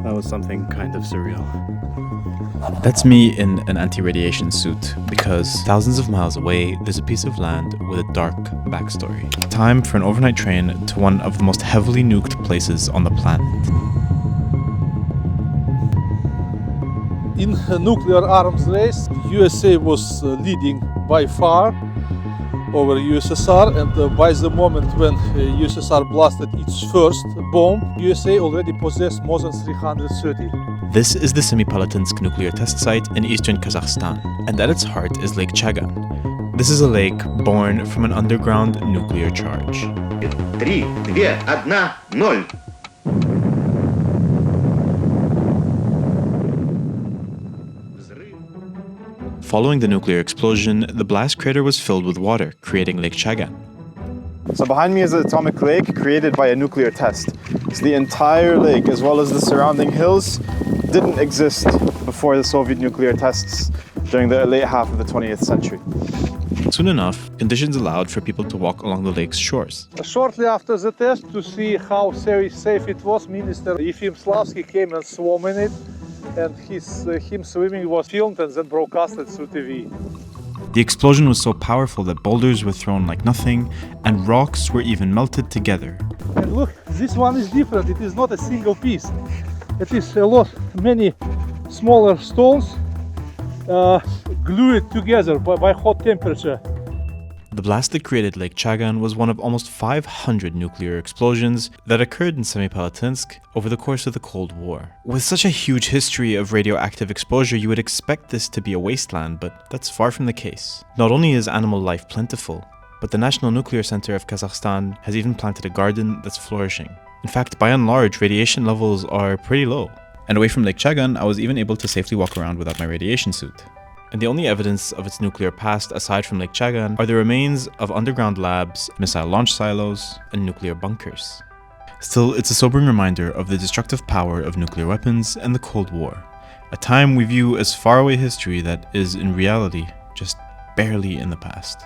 That was something kind of surreal. That's me in an anti-radiation suit, because thousands of miles away, there's a piece of land with a dark backstory. Time for an overnight train to one of the most heavily nuked places on the planet. In a nuclear arms race, USA was leading by far over USSR, and by the moment when USSR blasted its first bomb, USA already possessed more than 330. This is the Semipalatinsk nuclear test site in eastern Kazakhstan, and at its heart is Lake Chagan. This is a lake born from an underground nuclear charge. 3, 2, 1, 0. Following the nuclear explosion, the blast crater was filled with water, creating Lake Chagan. So behind me is an atomic lake created by a nuclear test. So the entire lake, as well as the surrounding hills, didn't exist before the Soviet nuclear tests during the late half of the 20th century. Soon enough, conditions allowed for people to walk along the lake's shores. Shortly after the test, to see how safe it was, Minister Efim Slavsky came and swam in it, and him swimming was filmed and then broadcasted through TV. The explosion was so powerful that boulders were thrown like nothing, and rocks were even melted together. And look, this one is different. It is not a single piece. It is many smaller stones glued together by hot temperature. The blast that created Lake Chagan was one of almost 500 nuclear explosions that occurred in Semipalatinsk over the course of the Cold War. With such a huge history of radioactive exposure, you would expect this to be a wasteland, but that's far from the case. Not only is animal life plentiful, but the National Nuclear Center of Kazakhstan has even planted a garden that's flourishing. In fact, by and large, radiation levels are pretty low. And away from Lake Chagan, I was even able to safely walk around without my radiation suit. And the only evidence of its nuclear past aside from Lake Chagan are the remains of underground labs, missile launch silos, and nuclear bunkers. Still, it's a sobering reminder of the destructive power of nuclear weapons and the Cold War, a time we view as faraway history that is in reality just barely in the past.